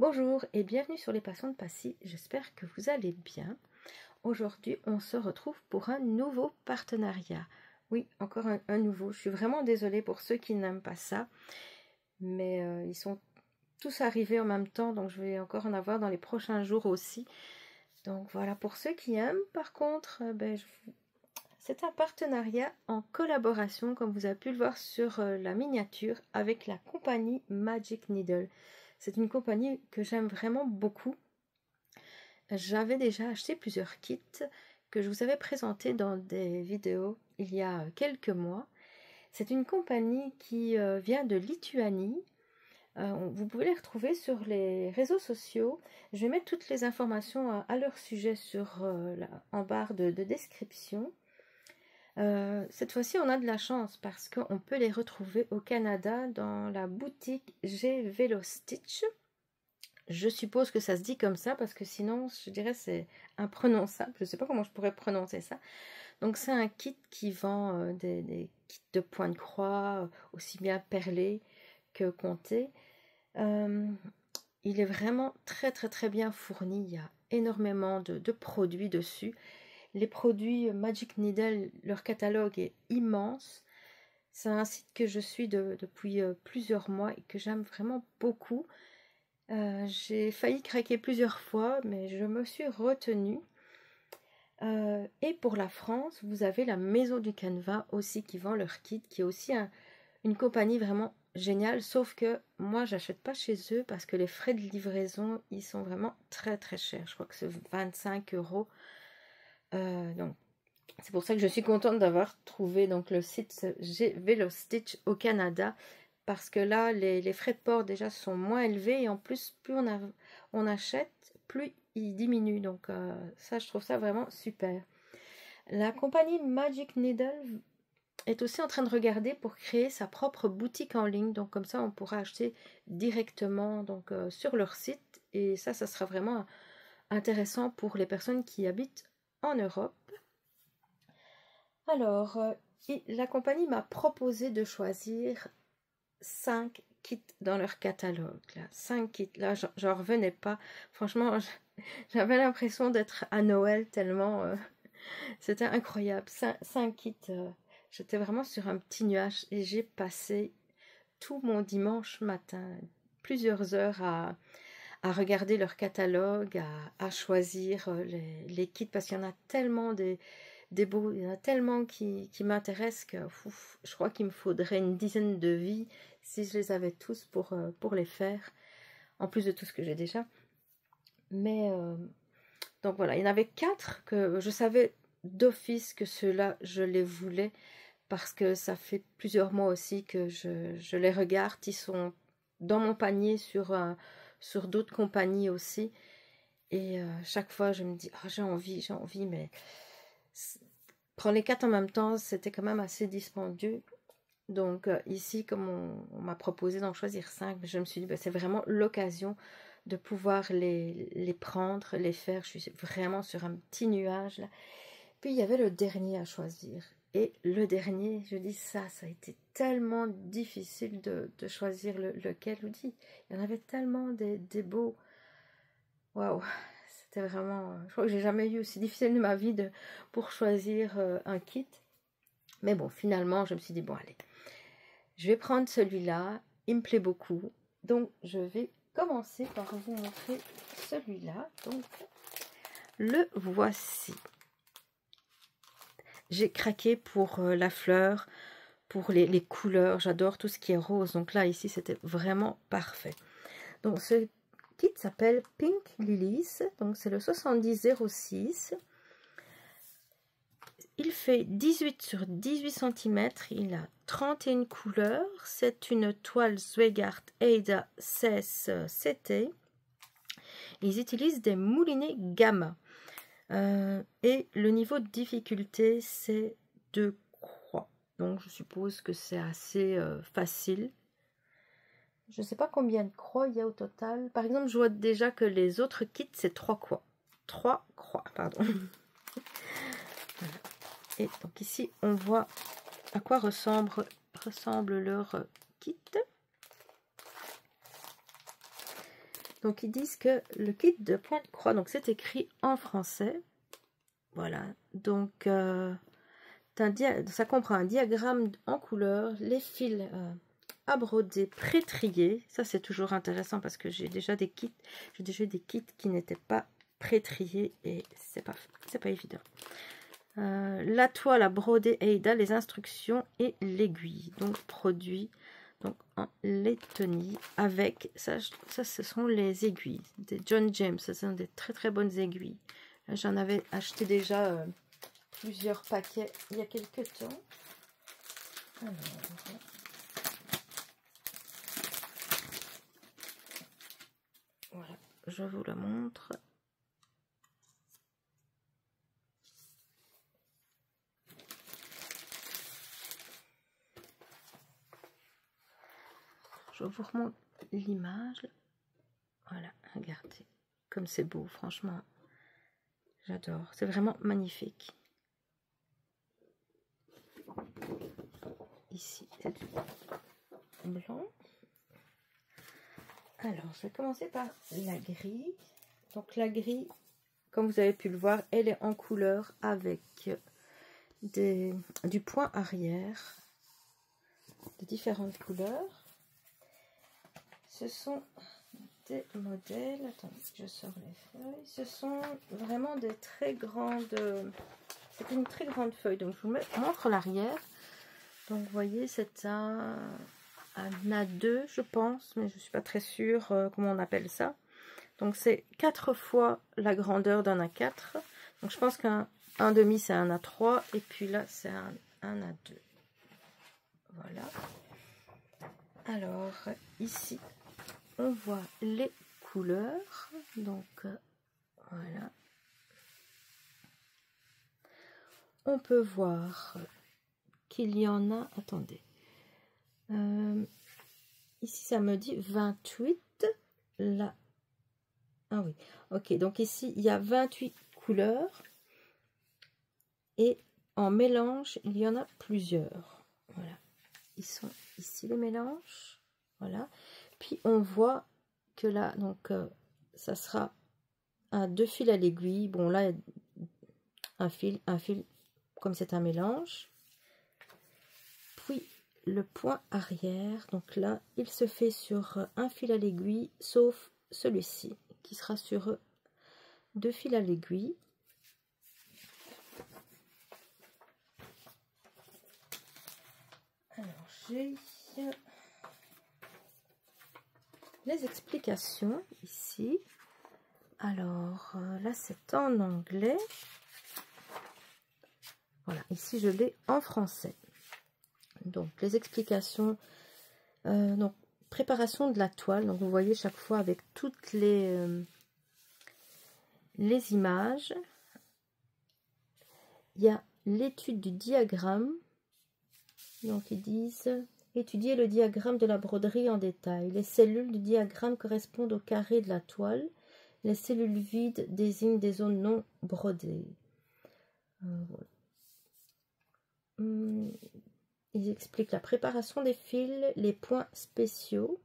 Bonjour et bienvenue sur les Passions de Passy, j'espère que vous allez bien. Aujourd'hui on se retrouve pour un nouveau partenariat. Oui, encore un nouveau, je suis vraiment désolée pour ceux qui n'aiment pas ça, mais ils sont tous arrivés en même temps, donc je vais encore en avoir dans les prochains jours aussi. Donc voilà, pour ceux qui aiment, par contre, c'est un partenariat en collaboration, comme vous avez pu le voir sur la miniature, avec la compagnie Magic Needle. C'est une compagnie que j'aime vraiment beaucoup. J'avais déjà acheté plusieurs kits que je vous avais présentés dans des vidéos il y a quelques mois. C'est une compagnie qui vient de Lituanie. Vous pouvez les retrouver sur les réseaux sociaux. Je vais mettre toutes les informations à leur sujet en barre de description. Cette fois-ci, on a de la chance parce qu'on peut les retrouver au Canada dans la boutique G Velostitch. Je suppose que ça se dit comme ça parce que sinon, je dirais c'est imprononçable. Je ne sais pas comment je pourrais prononcer ça. Donc, c'est un kit qui vend des kits de points de croix, aussi bien perlés que comptés. Il est vraiment très très bien fourni. Il y a énormément de produits dessus. Les produits Magic Needle, leur catalogue est immense. C'est un site que je suis depuis plusieurs mois et que j'aime vraiment beaucoup. J'ai failli craquer plusieurs fois, mais je me suis retenue. Et pour la France, vous avez la Maison du Canevas aussi qui vend leur kit, qui est aussi une compagnie vraiment géniale, sauf que moi, j'achète pas chez eux parce que les frais de livraison, ils sont vraiment très très chers. Je crois que c'est 25 €. Donc, c'est pour ça que je suis contente d'avoir trouvé donc le site G Velostitch au Canada, parce que là, les frais de port déjà sont moins élevés et en plus, plus on achète, plus ils diminuent. Donc ça, je trouve ça vraiment super. La compagnie Magic Needle est aussi en train de regarder pour créer sa propre boutique en ligne. Donc comme ça, on pourra acheter directement donc, sur leur site. Et ça sera vraiment intéressant pour les personnes qui habitent en Europe. Alors, la compagnie m'a proposé de choisir 5 kits dans leur catalogue. Là. 5 kits, là, j'en revenais pas. Franchement, j'avais l'impression d'être à Noël tellement c'était incroyable. 5 kits, j'étais vraiment sur un petit nuage et j'ai passé tout mon dimanche matin, plusieurs heures à regarder leur catalogue, à choisir les kits parce qu'il y en a tellement des beaux, il y en a tellement qui m'intéressent que je crois qu'il me faudrait une dizaine de vies si je les avais tous pour les faire, en plus de tout ce que j'ai déjà. Mais donc voilà, il y en avait 4 que je savais d'office que ceux-là, je les voulais parce que ça fait plusieurs mois aussi que je les regarde. Ils sont dans mon panier sur d'autres compagnies aussi. Et chaque fois, je me dis, oh, j'ai envie, mais prendre les 4 en même temps, c'était quand même assez dispendieux. Donc ici, comme on m'a proposé d'en choisir 5, je me suis dit, c'est vraiment l'occasion de pouvoir les prendre, les faire. Je suis vraiment sur un petit nuage là. Puis il y avait le dernier à choisir. Et le dernier, je dis ça a été tellement difficile de choisir lequel. Je vous dis, il y en avait tellement des beaux. Waouh, c'était vraiment. Je crois que j'ai jamais eu aussi difficile de ma vie pour choisir un kit. Mais bon, finalement, je me suis dit, bon, allez, je vais prendre celui-là. Il me plaît beaucoup. Donc, je vais commencer par vous montrer celui-là. Donc, le voici. J'ai craqué pour la fleur, pour les couleurs. J'adore tout ce qui est rose. Donc là, ici, c'était vraiment parfait. Donc, ce kit s'appelle Pink Lilies. Donc, c'est le 7006. Il fait 18 sur 18 cm. Il a 31 couleurs. C'est une toile Zweigart Aida 16 CT. Ils utilisent des moulinets gamma. Et le niveau de difficulté, c'est 2 croix. Donc, je suppose que c'est assez facile. Je ne sais pas combien de croix il y a au total. Par exemple, je vois déjà que les autres kits, c'est 3 croix. 3 croix, pardon. Voilà. Et donc ici, on voit à quoi ressemble leur kit. Donc ils disent que le kit de point de croix, donc c'est écrit en français. Voilà, donc ça comprend un diagramme en couleur, les fils à broder pré-triés. Ça c'est toujours intéressant parce que j'ai déjà des kits qui n'étaient pas pré-triés et c'est pas évident. La toile à broder Aida, les instructions et l'aiguille. Donc produit donc en Lettonie avec ça ce sont les aiguilles des John James. Ce sont des très bonnes aiguilles. J'en avais acheté déjà plusieurs paquets il y a quelques temps. Alors, voilà, je vous la montre. Je vous remonte l'image. Voilà, regardez comme c'est beau, franchement. J'adore, c'est vraiment magnifique. Ici, c'est du blanc. Alors, je vais commencer par la grille. Donc la grille, comme vous avez pu le voir, elle est en couleur avec du point arrière de différentes couleurs. Ce sont des modèles. Attendez, je sors les feuilles. Ce sont vraiment des très grandes. C'est une très grande feuille. Donc je vous montre l'arrière. Donc vous voyez, c'est un A2, je pense, mais je ne suis pas très sûre comment on appelle ça. Donc c'est 4 fois la grandeur d'un A4. Donc je pense qu'un demi c'est un A3 et puis là c'est un A2. Voilà. Alors ici on voit les couleurs. Donc voilà. On peut voir qu'il y en a. Attendez. Ici ça me dit 28. Là. Ah oui. Ok. Donc ici il y a 28 couleurs. Et en mélange, il y en a plusieurs. Voilà. Ils sont ici les mélanges. Voilà. Puis on voit que là, donc ça sera un 2 fils à l'aiguille. Bon là, un fil, comme c'est un mélange. Puis le point arrière. Donc là, il se fait sur un fil à l'aiguille, sauf celui-ci, qui sera sur 2 fils à l'aiguille. Alors, j'ai les explications ici. Alors, là, c'est en anglais. Voilà, ici, je l'ai en français. Donc, les explications. Donc, préparation de la toile. Donc, vous voyez chaque fois avec toutes les images. Il y a l'étude du diagramme. Donc, ils disent étudier le diagramme de la broderie en détail. Les cellules du diagramme correspondent au carré de la toile. Les cellules vides désignent des zones non brodées. Voilà. Ils expliquent la préparation des fils, les points spéciaux.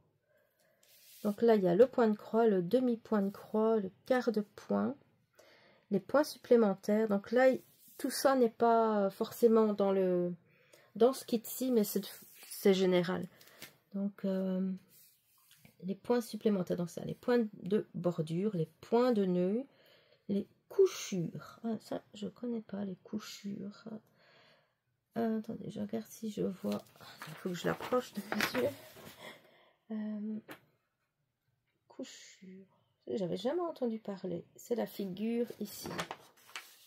Donc là, il y a le point de croix, le demi-point de croix, le quart de point, les points supplémentaires. Donc là, tout ça n'est pas forcément dans ce kit-ci, mais c'est général. Donc, les points supplémentaires, donc ça, les points de bordure, les points de nœud, les couchures. Ah, ça, je connais pas les couchures. Attendez, je regarde si je vois. Il faut que je l'approche de mes yeux. Couchures. J'avais jamais entendu parler. C'est la figure ici.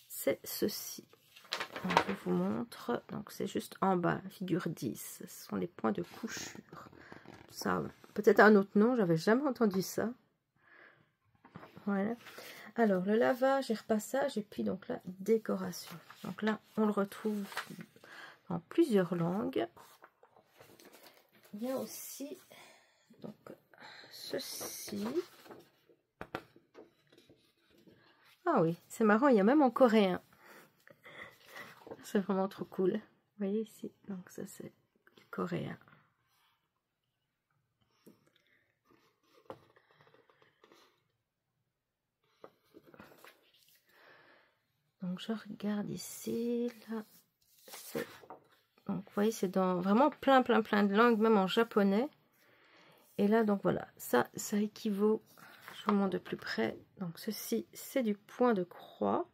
C'est ceci. Donc, je vous montre. Donc, c'est juste en bas, figure 10. Ce sont les points de couture. Ça, peut-être un autre nom, j'avais jamais entendu ça. Voilà. Alors, le lavage et repassage, et puis donc la décoration. Donc là, on le retrouve en plusieurs langues. Il y a aussi donc ceci. Ah oui, c'est marrant, il y a même en coréen. C'est vraiment trop cool. Vous voyez ici, donc ça c'est du coréen. Donc je regarde ici, là, c'est... Donc vous voyez, c'est dans vraiment plein de langues, même en japonais. Et là, donc voilà, ça équivaut, je vous montre de plus près. Donc ceci, c'est du point de croix,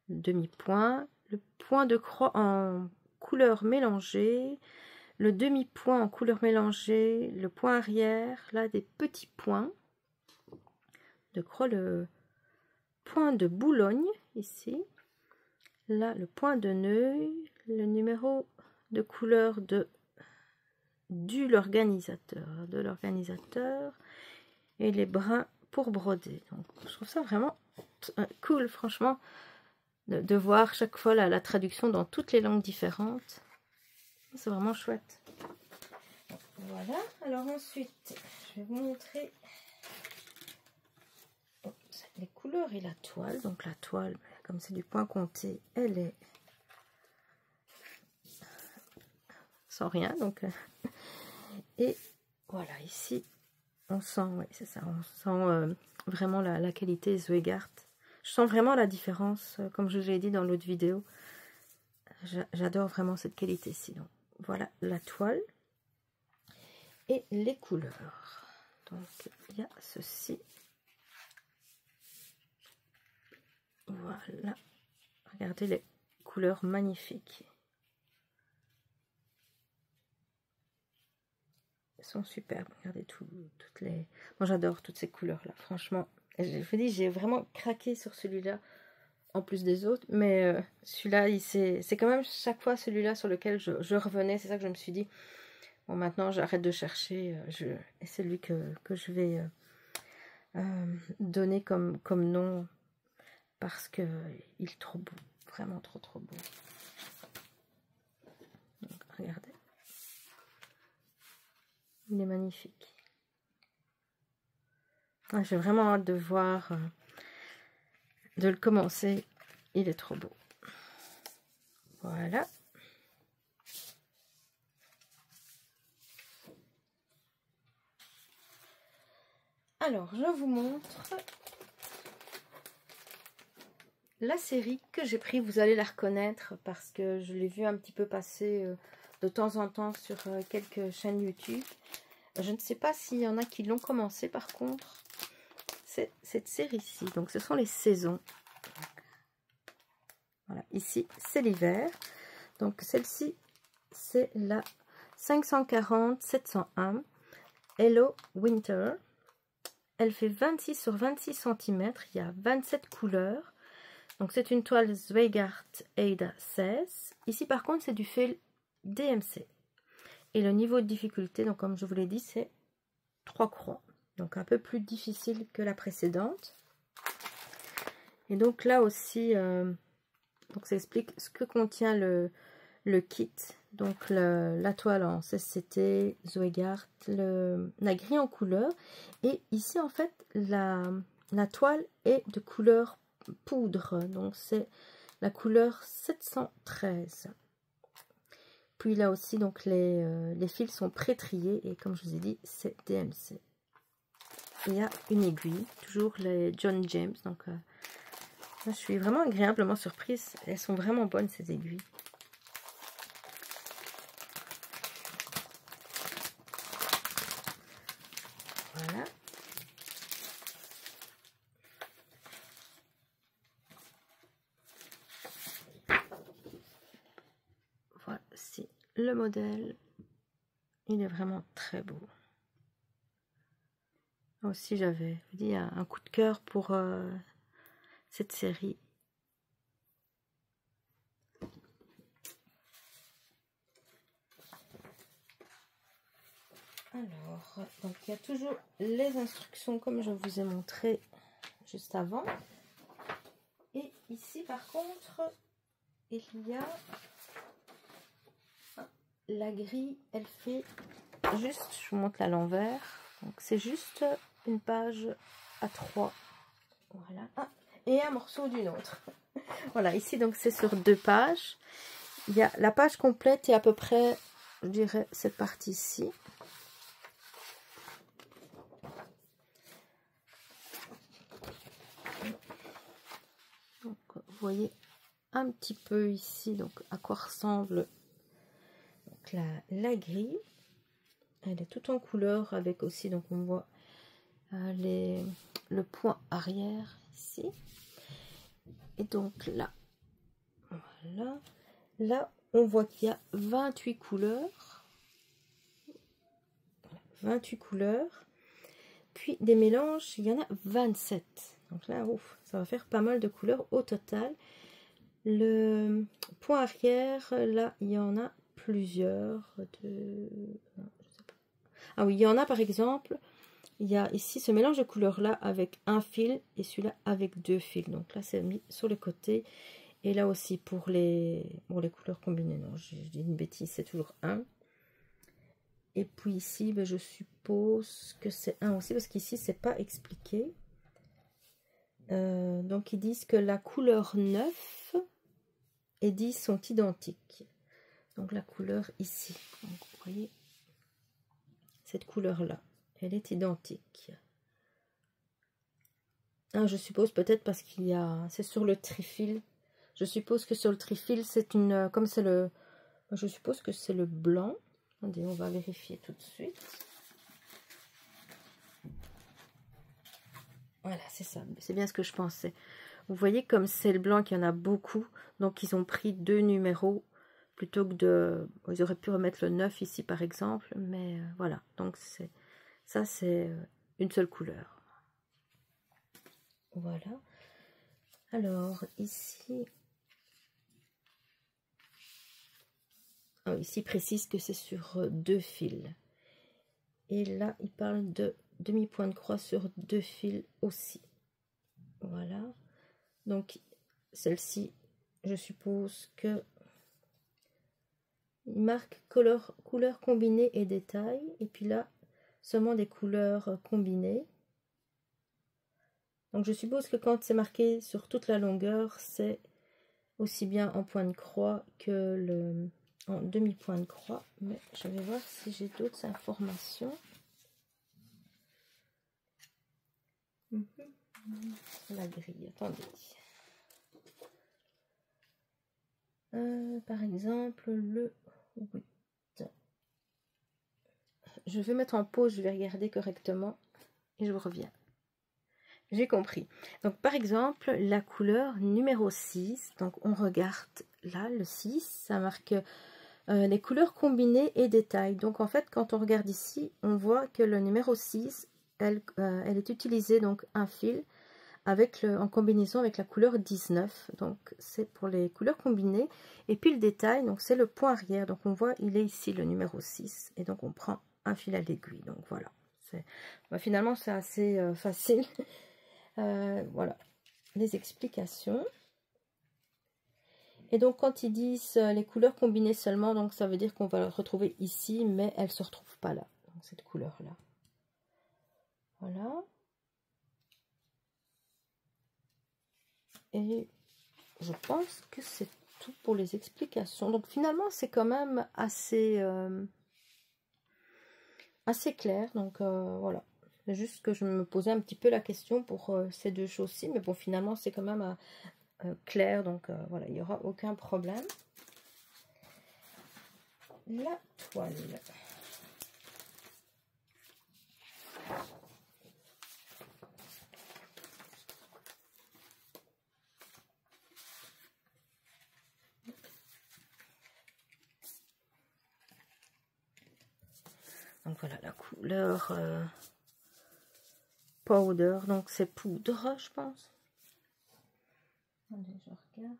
demi-point, le point de croix en couleur mélangée, le demi-point en couleur mélangée, le point arrière, là des petits points de croix, le point de Boulogne ici, là le point de nœud, le numéro de couleur de l'organisateur et les brins pour broder. Donc je trouve ça vraiment cool, franchement, de voir chaque fois la traduction dans toutes les langues différentes. C'est vraiment chouette. Voilà, alors ensuite je vais vous montrer les couleurs et la toile. Donc la toile, comme c'est du point compté, elle est sans rien, donc et voilà, ici on sent, ouais, c'est ça, on sent vraiment la qualité Zweigart. Je sens vraiment la différence, comme je vous l'ai dit dans l'autre vidéo. J'adore vraiment cette qualité-ci. Donc voilà la toile et les couleurs. Donc il y a ceci. Voilà, regardez les couleurs magnifiques. Elles sont superbes. Regardez toutes les... Moi j'adore toutes ces couleurs là, franchement. Je vous dis, j'ai vraiment craqué sur celui-là en plus des autres, mais celui-là, c'est quand même chaque fois celui-là sur lequel je revenais. C'est ça que je me suis dit, bon, maintenant j'arrête de chercher, et c'est lui que je vais donner comme nom, parce que il est trop beau, vraiment trop beau. Donc, regardez, il est magnifique. Ah, j'ai vraiment hâte de voir, de le commencer. Il est trop beau. Voilà. Alors, je vous montre la série que j'ai pris. Vous allez la reconnaître parce que je l'ai vue un petit peu passer de temps en temps sur quelques chaînes YouTube. Je ne sais pas s'il y en a qui l'ont commencé par contre. C'est cette série-ci. Donc, ce sont les saisons. Voilà, ici, c'est l'hiver. Donc, celle-ci, c'est la 540-701 Hello Winter. Elle fait 26 sur 26 cm. Il y a 27 couleurs. Donc, c'est une toile Zweigart Aida 16. Ici, par contre, c'est du fil DMC. Et le niveau de difficulté, donc comme je vous l'ai dit, c'est 3 croix. Donc, un peu plus difficile que la précédente. Et donc, là aussi, donc ça explique ce que contient le kit. Donc, la toile en CCT, Zweigart, la grille en couleur. Et ici, en fait, la toile est de couleur poudre. Donc, c'est la couleur 713. Puis là aussi, donc les fils sont pré-triés. Et comme je vous ai dit, c'est DMC. Il y a une aiguille, toujours les John James. Donc, je suis vraiment agréablement surprise. Elles sont vraiment bonnes, ces aiguilles. Voilà. Voici le modèle. Il est vraiment très beau. Aussi, j'avais dit un coup de cœur pour cette série. Alors, donc il y a toujours les instructions comme je vous ai montré juste avant. Et ici, par contre, il y a la grille, elle fait juste, je vous montre à l'envers. Donc c'est juste une page à 3. Voilà. Ah, et un morceau d'une autre. Voilà, ici donc c'est sur 2 pages. Il y a la page complète et à peu près, je dirais, cette partie-ci. Donc, vous voyez un petit peu ici, donc à quoi ressemble donc, la grille. Elle est toute en couleur avec aussi, donc on voit le point arrière ici. Et donc là, voilà. Là, on voit qu'il y a 28 couleurs. 28 couleurs. Puis des mélanges, il y en a 27. Donc là, ouf, ça va faire pas mal de couleurs au total. Le point arrière, là, il y en a plusieurs. Ah oui, il y en a par exemple, il y a ici ce mélange de couleurs là avec un fil et celui-là avec 2 fils. Donc là, c'est mis sur le côté. Et là aussi pour les couleurs combinées. Non, je dis une bêtise, c'est toujours un. Et puis ici, ben, je suppose que c'est un aussi, parce qu'ici, c'est pas expliqué. Donc, ils disent que la couleur 9 et 10 sont identiques. Donc, la couleur ici. Donc, vous voyez, cette couleur-là, elle est identique. Ah, je suppose peut-être parce qu'il y a... C'est sur le trifil. Je suppose que sur le trifil, c'est une... Comme c'est le... Je suppose que c'est le blanc. Attendez, on va vérifier tout de suite. Voilà, c'est ça. C'est bien ce que je pensais. Vous voyez, comme c'est le blanc qu'il y en a beaucoup, donc ils ont pris 2 numéros plutôt que de... Ils auraient pu remettre le 9 ici, par exemple, mais voilà. Donc, ça, c'est une seule couleur. Voilà. Alors, ici... Oh, ici, il précise que c'est sur 2 fils. Et là, il parle de demi-point de croix sur 2 fils aussi. Voilà. Donc, celle-ci, je suppose que il marque couleur combinée et détail. Et puis là, seulement des couleurs combinées. Donc, je suppose que quand c'est marqué sur toute la longueur, c'est aussi bien en point de croix que en demi-point de croix. Mais je vais voir si j'ai d'autres informations. La grille, attendez. Par exemple, le 8. Je vais mettre en pause, je vais regarder correctement et je vous reviens. J'ai compris. Donc, par exemple, la couleur numéro 6. Donc, on regarde là, le 6, ça marque les couleurs combinées et détails. Donc, en fait, quand on regarde ici, on voit que le numéro 6, elle est utilisée, donc, un fil en combinaison avec la couleur 19. Donc, c'est pour les couleurs combinées. Et puis, le détail, donc, c'est le point arrière. Donc, on voit, il est ici, le numéro 6. Et donc, on prend un fil à l'aiguille. Donc, voilà. Finalement, c'est assez facile. Voilà les explications. Et donc quand ils disent les couleurs combinées seulement, donc ça veut dire qu'on va le retrouver ici, mais elle se retrouve pas là, donc cette couleur là. Voilà. Et je pense que c'est tout pour les explications. Donc finalement c'est quand même assez clair. Donc voilà. C'est juste que je me posais un petit peu la question pour ces deux choses-ci, mais bon finalement c'est quand même clair, donc voilà, il n'y aura aucun problème. La toile. Donc voilà la couleur powder, donc c'est poudre, je pense. Attendez, je regarde.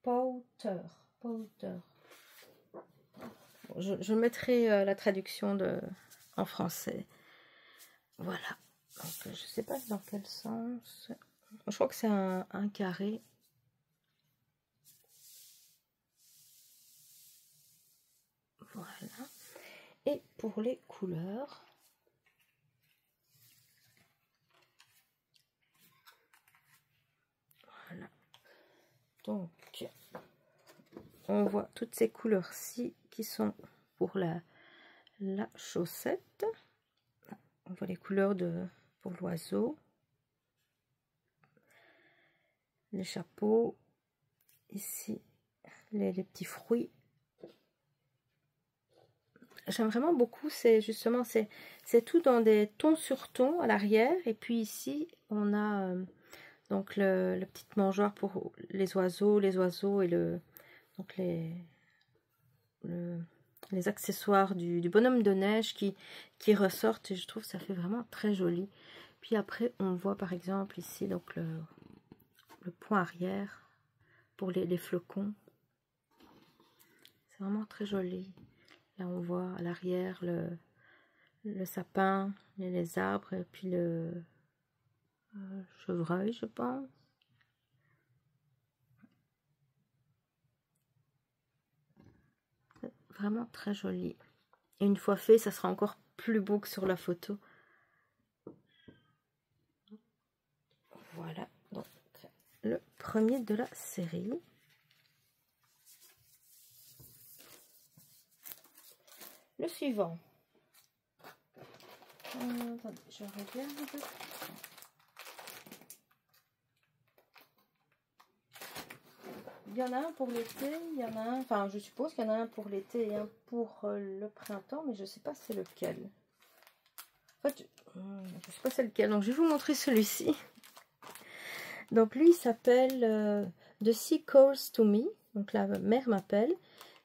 Powder. Je mettrai la traduction en français. Voilà. Donc, je ne sais pas dans quel sens. Je crois que c'est un carré. Voilà. Et pour les couleurs. Voilà. Donc, on voit toutes ces couleurs-ci qui sont pour la chaussette. On voit les couleurs pour l'oiseau. les chapeaux. Ici, les petits fruits. J'aime vraiment beaucoup, c'est justement, c'est tout dans des tons sur tons à l'arrière. Et puis ici, on a donc le petit mangeoire pour les oiseaux et donc les accessoires du bonhomme de neige qui ressortent. Et je trouve que ça fait vraiment très joli. Puis après, on voit par exemple ici donc le point arrière pour les flocons. C'est vraiment très joli. Là, on voit à l'arrière le sapin, les arbres, et puis le chevreuil, je pense. C'est vraiment très joli. Et une fois fait, ça sera encore plus beau que sur la photo. Voilà, donc le premier de la série. Le suivant. Attendez, je regarde. Il y en a un pour l'été, il y en a un, enfin je suppose qu'il y en a un pour l'été et un pour le printemps, mais je ne sais pas c'est lequel. En fait, je ne sais pas c'est lequel, donc je vais vous montrer celui-ci. Donc lui il s'appelle The Sea Calls to Me, donc la mer m'appelle.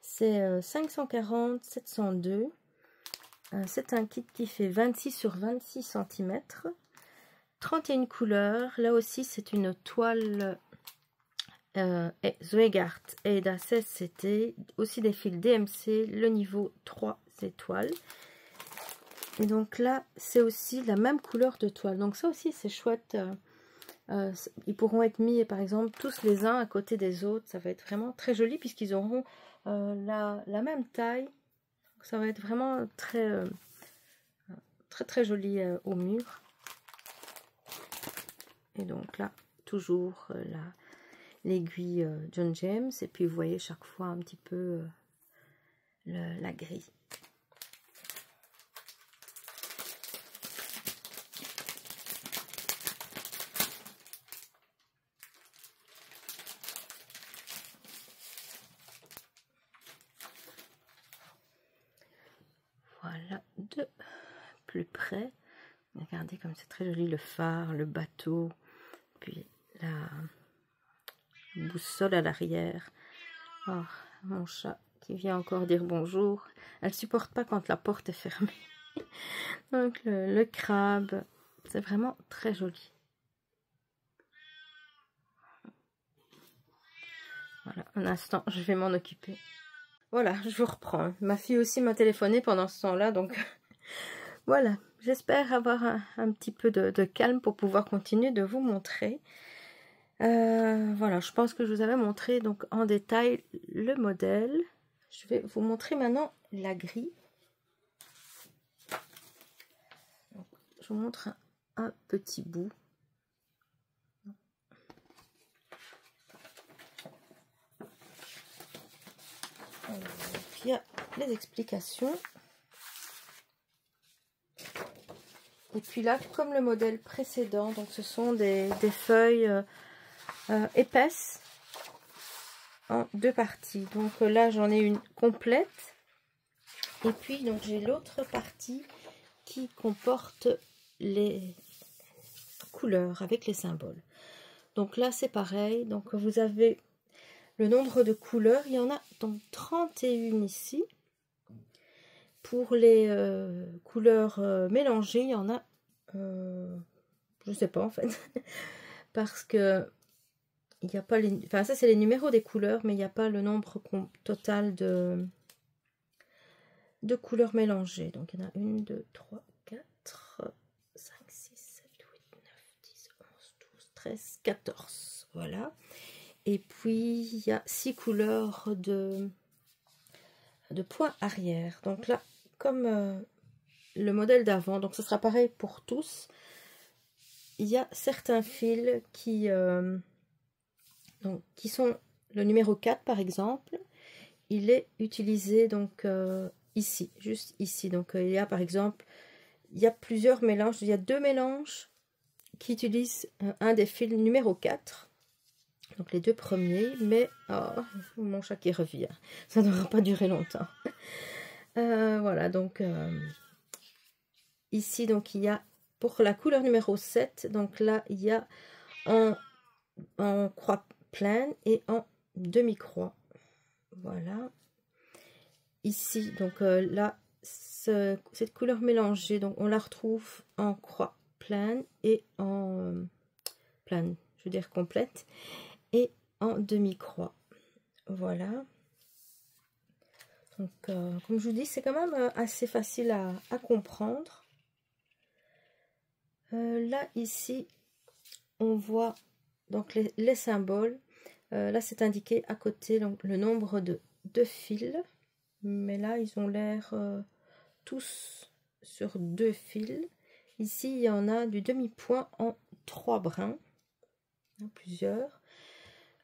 C'est 540 702. C'est un kit qui fait 26 sur 26 cm. 31 couleurs. Là aussi c'est une toile Zweigart Aida 16CT, aussi des fils DMC, le niveau 3 étoiles. Et donc là, c'est aussi la même couleur de toile. Donc ça aussi, c'est chouette. Ils pourront être mis, par exemple, tous les uns à côté des autres. Ça va être vraiment très joli puisqu'ils auront la même taille. Donc ça va être vraiment très joli au mur. Et donc là, toujours l'aiguille John James, et puis vous voyez chaque fois un petit peu la grille. Voilà, de plus près. Regardez comme c'est très joli, le phare, le bateau, puis la boussole à l'arrière. Oh, mon chat qui vient encore dire bonjour. Elle supporte pas quand la porte est fermée. Donc le crabe, c'est vraiment très joli. Voilà, un instant, je vais m'en occuper. Voilà, je vous reprends. Ma fille aussi m'a téléphoné pendant ce temps-là, donc voilà. J'espère avoir un petit peu de calme pour pouvoir continuer de vous montrer. Voilà, je pense que je vous avais montré donc en détail le modèle. Je vais vous montrer maintenant la grille. Donc, je vous montre un petit bout. Puis il y a les explications. Et puis là, comme le modèle précédent, donc ce sont des feuilles épaisses en deux parties. Donc là, j'en ai une complète. Et puis, donc j'ai l'autre partie qui comporte les couleurs avec les symboles. Donc là, c'est pareil. Donc vous avez le nombre de couleurs. Il y en a donc 31 ici. Pour les couleurs mélangées, il y en a, je sais pas en fait, parce que il n'y a pas les, enfin ça c'est les numéros des couleurs, mais il n'y a pas le nombre total de couleurs mélangées. Donc il y en a 1, 2, 3, 4, 5, 6, 7, 8, 9, 10, 11, 12, 13, 14. Voilà. Et puis il y a 6 couleurs de points arrière. Donc là, comme le modèle d'avant, donc ce sera pareil pour tous. Il y a certains fils qui sont le numéro 4 par exemple. Il est utilisé donc ici, juste ici. Donc il y a par exemple, il y a plusieurs mélanges. Il y a 2 mélanges qui utilisent un des fils numéro 4. Donc les deux premiers, mais oh, mon chat qui revient, ça ne devra pas durer longtemps. Voilà, donc ici, donc il y a pour la couleur numéro 7, donc là il y a en croix pleine et en demi-croix. Voilà. Ici, donc là, cette couleur mélangée, donc on la retrouve en croix pleine et en pleine, je veux dire complète, et en demi-croix. Voilà. Donc, comme je vous dis, c'est quand même assez facile à comprendre. Là, ici, on voit donc les symboles. Là, c'est indiqué à côté donc, le nombre de fils. Mais là, ils ont l'air tous sur 2 fils. Ici, il y en a du demi-point en 3 brins. Il y en a plusieurs.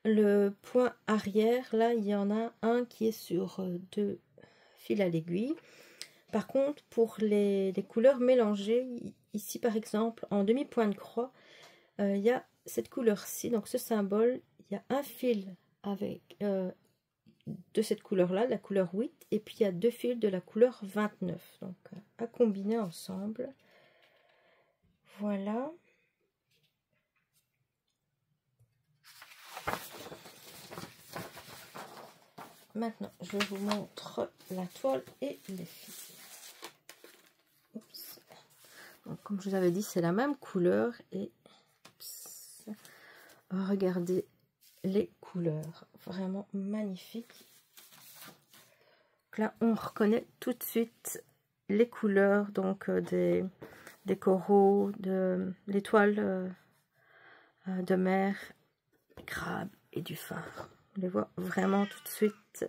Le point arrière, là, il y en a un qui est sur 2 fils à l'aiguille. Par contre, pour les couleurs mélangées, ici, par exemple, en demi-point de croix, il y a cette couleur-ci, donc ce symbole, il y a un fil avec de cette couleur-là, la couleur 8, et puis il y a 2 fils de la couleur 29, donc à combiner ensemble. Voilà. Maintenant, je vous montre la toile et les fils. Oups. Donc, comme je vous avais dit, c'est la même couleur et oups, regardez les couleurs, vraiment magnifiques. Donc là, on reconnaît tout de suite les couleurs donc des coraux, de l'étoile de mer, des crabes et du phare. On les voit vraiment tout de suite.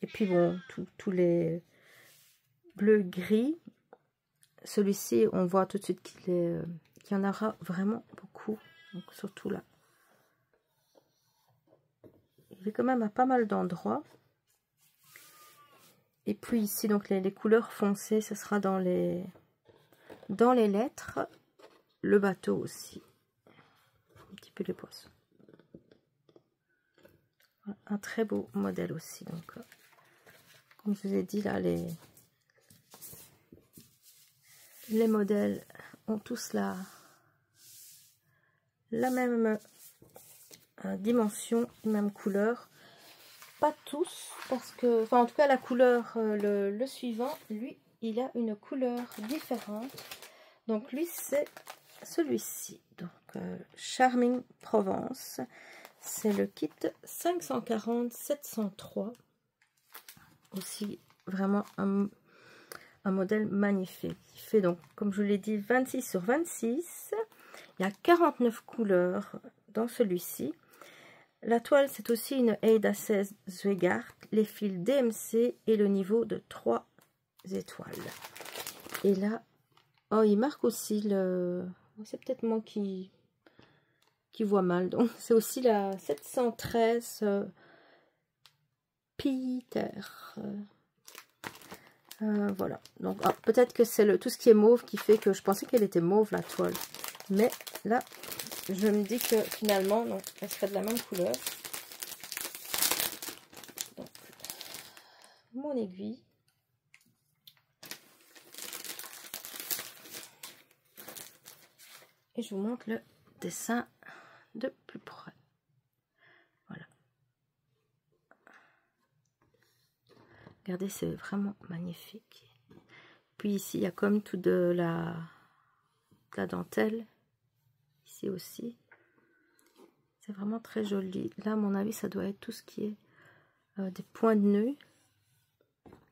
Et puis bon, tous les bleus gris. Celui-ci, on voit tout de suite qu'il y en aura vraiment beaucoup. Donc surtout là. Il est quand même à pas mal d'endroits. Et puis ici, donc les couleurs foncées, ce sera dans les lettres. Le bateau aussi. Un petit peu les poissons. Un très beau modèle aussi. Donc, comme je vous ai dit, là, les modèles ont tous la même dimension, même couleur. Pas tous, parce que, enfin en tout cas la couleur, le suivant, lui, il a une couleur différente. Donc lui, c'est celui-ci. Donc Charming Provence. C'est le kit 540-703. Aussi vraiment un modèle magnifique. Il fait donc, comme je vous l'ai dit, 26 sur 26. Il y a 49 couleurs dans celui-ci. La toile, c'est aussi une Aida 16 Zweigart, les fils DMC et le niveau de 3 étoiles. Et là, oh, il marque aussi le... C'est peut-être moi qui vois mal. Donc, c'est aussi la 713 Peter. Voilà. Donc, oh, peut-être que c'est tout ce qui est mauve qui fait que je pensais qu'elle était mauve, la toile. Mais là, je me dis que finalement, non, elle serait de la même couleur. Donc, mon aiguille. Et je vous montre le dessin de plus près. Voilà. Regardez, c'est vraiment magnifique. Puis ici, il y a comme tout de la dentelle. Ici aussi. C'est vraiment très joli. Là, à mon avis, ça doit être tout ce qui est des points de nœuds.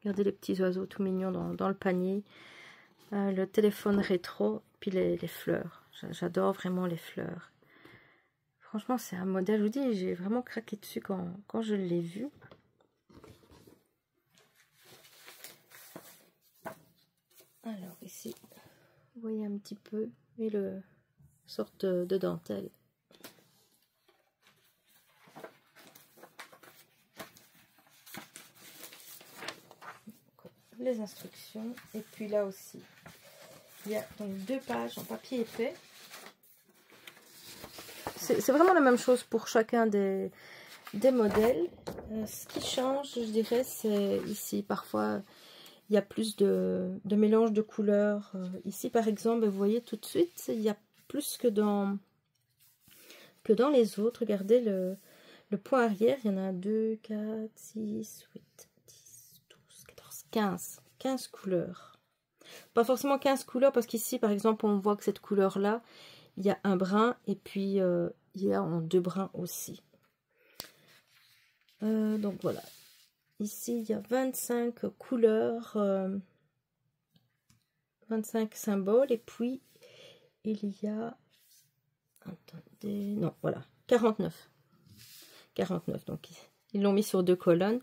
Regardez les petits oiseaux tout mignons dans le panier. Le téléphone rétro, puis les fleurs. J'adore vraiment les fleurs. Franchement, c'est un modèle, je vous dis, j'ai vraiment craqué dessus quand je l'ai vu. Alors ici, vous voyez un petit peu, et le sorte de dentelle. Les instructions, et puis là aussi il y a donc 2 pages en papier épais c'est vraiment la même chose pour chacun des modèles. Ce qui change, je dirais, c'est ici. Parfois, il y a plus de mélange de couleurs. Ici, par exemple, vous voyez tout de suite, il y a plus que dans les autres. Regardez le point arrière. Il y en a 2, 4, 6, 8, 10, 12, 14, 15 couleurs. Pas forcément 15 couleurs, parce qu'ici, par exemple, on voit que cette couleur-là, il y a un brun, et puis il y a en 2 brins aussi. Donc voilà. Ici, il y a 25 couleurs, 25 symboles, et puis il y a, attendez, non, voilà, 49. 49, donc ils l'ont mis sur 2 colonnes.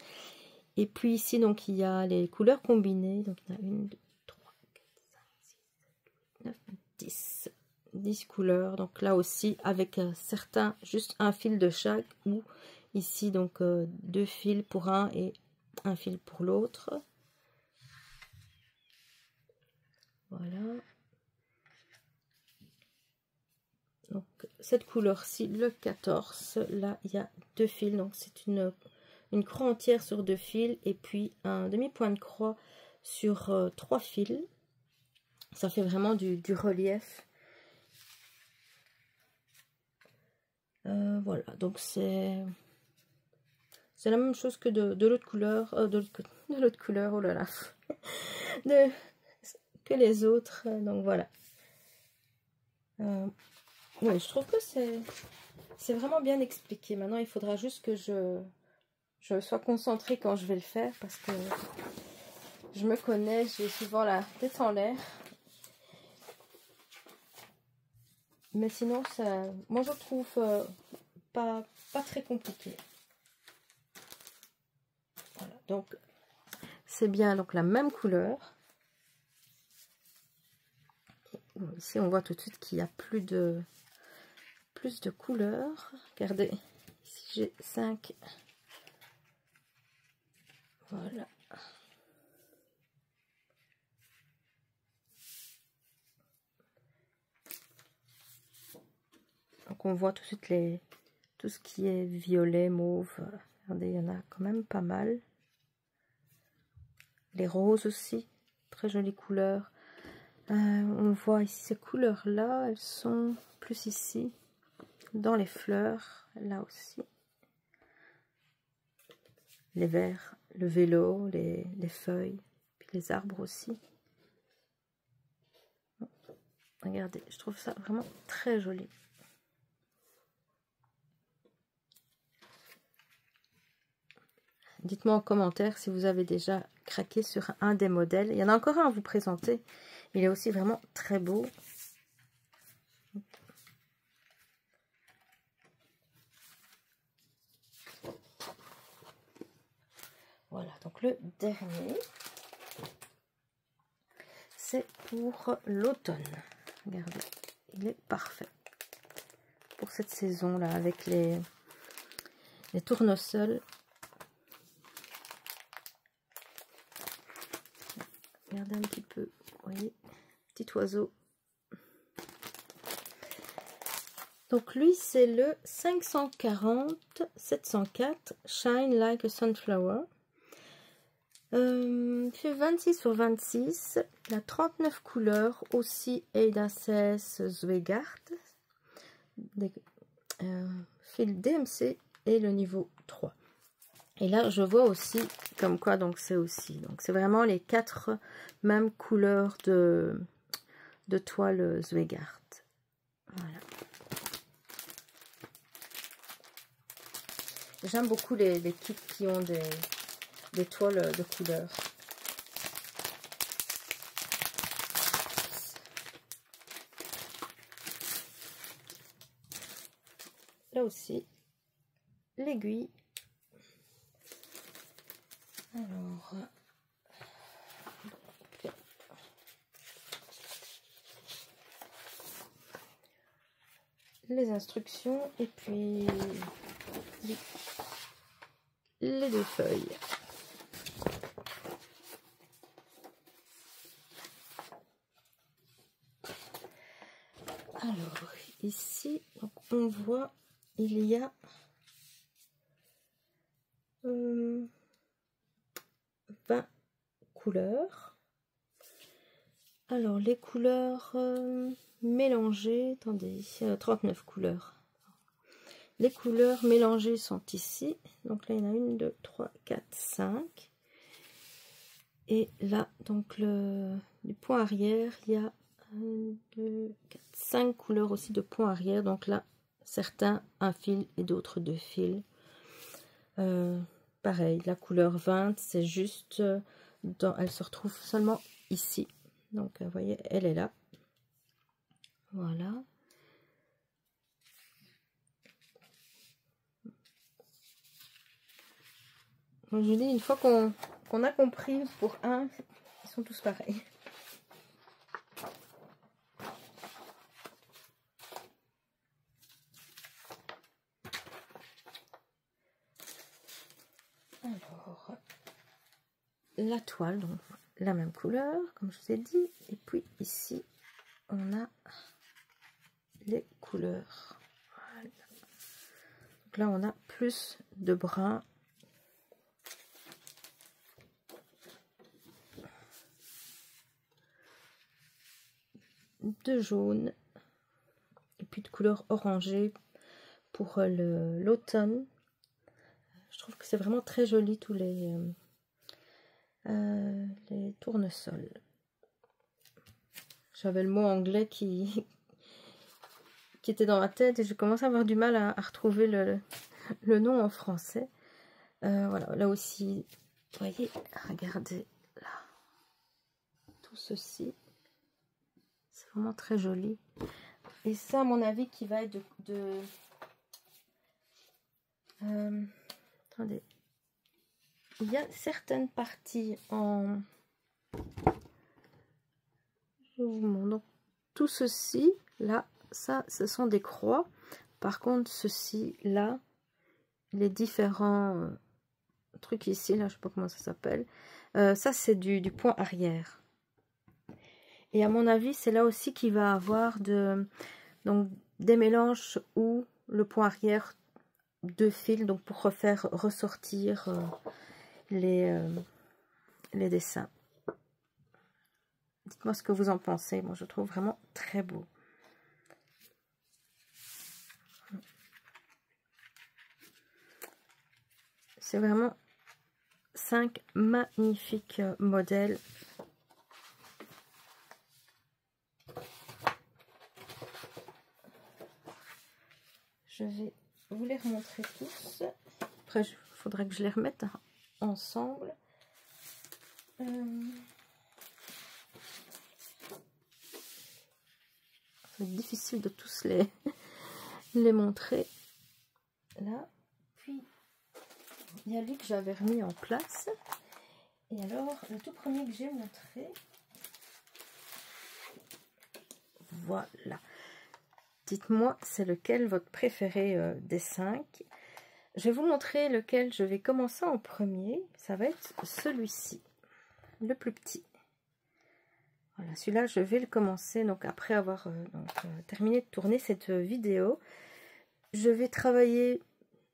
Et puis ici, donc, il y a les couleurs combinées. Donc, il y en a 1, 2, 3, 4, 5, 6, 7, 8, 9, 10. 10 couleurs. Donc là aussi, avec certains, juste un fil de chaque. Ou ici, donc, 2 fils pour un et un fil pour l'autre. Voilà. Donc, cette couleur-ci, le 14, là, il y a 2 fils. Donc, c'est une croix entière sur 2 fils et puis un demi-point de croix sur 3 fils. Ça fait vraiment du relief. Voilà, donc c'est la même chose que de l'autre couleur, de l'autre couleur, oh là là, que les autres. Donc voilà. Ouais, je trouve que c'est vraiment bien expliqué. Maintenant, il faudra juste que je sois concentrée quand je vais le faire, parce que je me connais, j'ai souvent la tête en l'air. Mais sinon, moi je trouve pas très compliqué. Voilà, donc c'est bien donc la même couleur. Ici, on voit tout de suite qu'il y a plus de couleurs. Regardez, ici j'ai 5. Voilà. Donc on voit tout de suite tout ce qui est violet, mauve. Regardez, il y en a quand même pas mal. Les roses aussi, très jolies couleurs. On voit ici ces couleurs-là, elles sont plus ici, dans les fleurs, là aussi. Les verts, le vélo, les feuilles, puis les arbres aussi. Regardez, je trouve ça vraiment très joli. Dites-moi en commentaire si vous avez déjà craqué sur un des modèles. Il y en a encore un à vous présenter. Il est aussi vraiment très beau. Voilà, donc le dernier, c'est pour l'automne. Regardez, il est parfait pour cette saison-là, avec les tournesols. Regardez un petit peu, vous voyez, petit oiseau. Donc lui, c'est le 540-704 Shine Like a Sunflower. Il fait 26 sur 26. Il a 39 couleurs, aussi Aida 16 Zweigart. Fil DMC et le niveau 3. Et là, je vois aussi comme quoi, donc c'est aussi. Donc c'est vraiment les 4 mêmes couleurs de toile Zweigart. Voilà. J'aime beaucoup les kits qui ont des toiles de couleurs. Là aussi, l'aiguille. Alors, les instructions et puis les 2 feuilles. Alors, ici, donc, on voit, il y a 20 couleurs. Alors les couleurs mélangées, attendez, 39 couleurs. Les couleurs mélangées sont ici. Donc là, il y en a 1, 2, 3, 4, 5. Et là, donc du point arrière, il y a 1, 2, 4, 5 couleurs aussi de point arrière. Donc là, certains un fil et d'autres 2 fils. Pareil, la couleur 20, c'est juste elle se retrouve seulement ici. Donc, vous voyez, elle est là. Voilà. Donc, je vous dis, une fois qu'on a compris pour un, ils sont tous pareils. Alors, la toile, donc la même couleur, comme je vous ai dit. Et puis ici, on a les couleurs. Voilà. Donc là, on a plus de brun. De jaune. Et puis de couleur orangée pour l'automne. Je trouve que c'est vraiment très joli tous les tournesols. J'avais le mot anglais qui était dans ma tête et je commence à avoir du mal à retrouver le nom en français. Voilà, là aussi, vous voyez, regardez là, tout ceci, c'est vraiment très joli. Et ça, à mon avis, qui va être attendez, il y a certaines parties en... Je vous montre. Donc, tout ceci, là, ça, ce sont des croix. Par contre, ceci, là, les différents trucs ici, là, je sais pas comment ça s'appelle. Ça, c'est du point arrière. Et à mon avis, c'est là aussi qu'il va avoir donc, des mélanges où le point arrière de fil, donc pour refaire ressortir les dessins. Dites-moi ce que vous en pensez. Moi, je trouve vraiment très beau. C'est vraiment 5 magnifiques modèles. Je vais vous les remontrer tous. Après, il faudrait que je les remette ensemble. C'est difficile de tous les montrer. Là, puis il y a lui que j'avais remis en place. Et alors, le tout premier que j'ai montré, voilà. Dites-moi, c'est lequel votre préféré des 5? Je vais vous montrer lequel je vais commencer en premier. Ça va être celui-ci, le plus petit. Voilà, celui-là, je vais le commencer. Donc, après avoir terminé de tourner cette vidéo, je vais travailler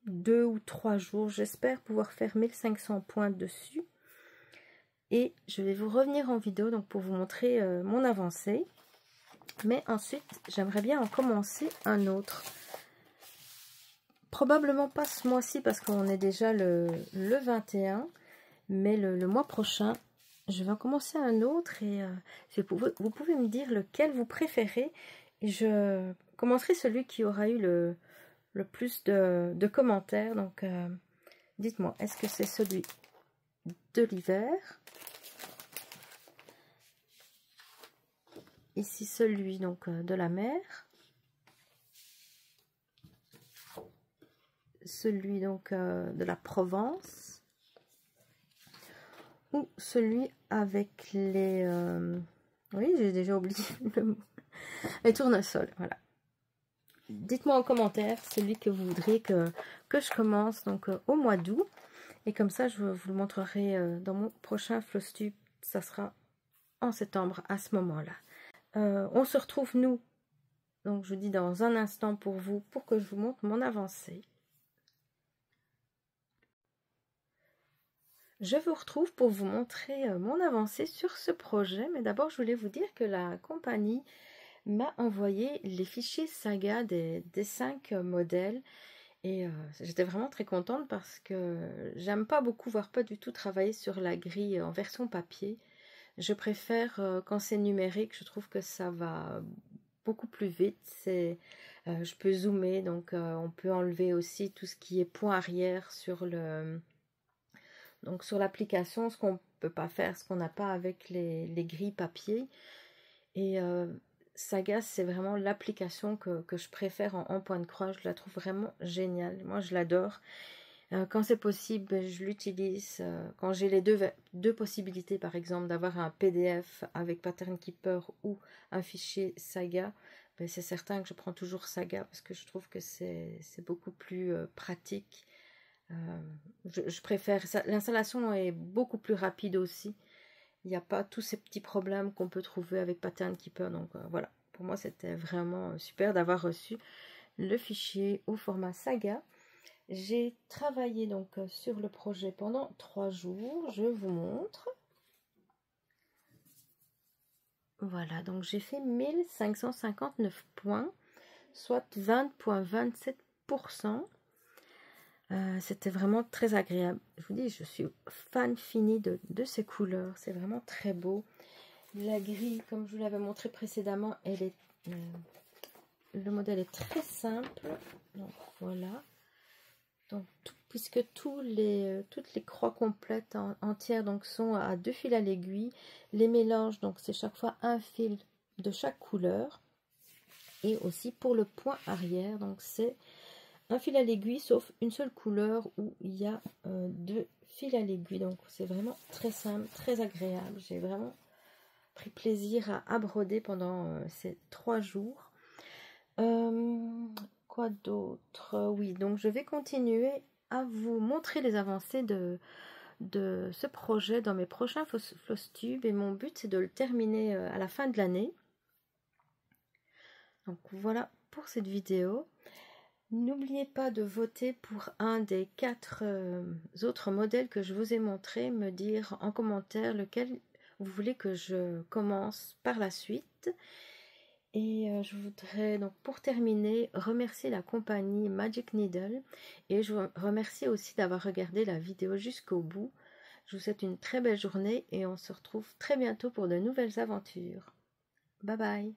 2 ou 3 jours. J'espère pouvoir faire 1500 points dessus. Et je vais vous revenir en vidéo donc pour vous montrer mon avancée. Mais ensuite, j'aimerais bien en commencer un autre. Probablement pas ce mois-ci parce qu'on est déjà le 21. Mais le mois prochain, je vais en commencer un autre. Et vous pouvez me dire lequel vous préférez. Et je commencerai celui qui aura eu le plus de commentaires. Donc, dites-moi, est-ce que c'est celui de l'hiver? Ici, celui donc de la mer. Celui donc de la Provence. Ou celui avec les... oui, j'ai déjà oublié le mot. Les tournesols, voilà. Dites-moi en commentaire celui que vous voudriez que je commence donc au mois d'août. Et comme ça, je vous le montrerai dans mon prochain Flosstube. Ça sera en septembre à ce moment-là. On se retrouve, nous, Donc je vous dis dans un instant pour vous, pour que je vous montre mon avancée. Je vous retrouve pour vous montrer mon avancée sur ce projet, mais d'abord je voulais vous dire que la compagnie m'a envoyé les fichiers Saga des 5 modèles et j'étais vraiment très contente parce que j'aime pas beaucoup, voire pas du tout travailler sur la grille en version papier. Je préfère quand c'est numérique, je trouve que ça va beaucoup plus vite. Je peux zoomer, donc on peut enlever aussi tout ce qui est point arrière sur sur l'application, ce qu'on ne peut pas faire, ce qu'on n'a pas avec les grilles papier. Et Saga, c'est vraiment l'application que je préfère en point de croix. Je la trouve vraiment géniale. Moi, je l'adore. Quand c'est possible, je l'utilise. Quand j'ai les deux possibilités, par exemple, d'avoir un PDF avec Pattern Keeper ou un fichier Saga, ben, c'est certain que je prends toujours Saga parce que je trouve que c'est beaucoup plus pratique. Je préfère ça. L'installation est beaucoup plus rapide aussi. Il n'y a pas tous ces petits problèmes qu'on peut trouver avec Pattern Keeper. Donc voilà, pour moi c'était vraiment super d'avoir reçu le fichier au format Saga. J'ai travaillé donc sur le projet pendant 3 jours. Je vous montre. Voilà, donc j'ai fait 1559 points, soit 20,27%. C'était vraiment très agréable. Je vous dis, je suis fan finie de ces couleurs. C'est vraiment très beau. La grille, comme je vous l'avais montré précédemment, elle est, le modèle est très simple. Donc voilà. Donc puisque toutes les croix complètes entières donc sont à 2 fils à l'aiguille. Les mélanges, donc c'est chaque fois un fil de chaque couleur. Et aussi pour le point arrière, donc c'est un fil à l'aiguille sauf une seule couleur où il y a 2 fils à l'aiguille. Donc c'est vraiment très simple, très agréable. J'ai vraiment pris plaisir à broder pendant ces 3 jours. Quoi d'autre? Oui, donc je vais continuer à vous montrer les avancées de ce projet dans mes prochains Flosstube et mon but c'est de le terminer à la fin de l'année. Donc voilà pour cette vidéo. N'oubliez pas de voter pour un des 4 autres modèles que je vous ai montré, me dire en commentaire lequel vous voulez que je commence par la suite. Et je voudrais donc pour terminer remercier la compagnie Magic Needle et je vous remercie aussi d'avoir regardé la vidéo jusqu'au bout. Je vous souhaite une très belle journée et on se retrouve très bientôt pour de nouvelles aventures. Bye bye.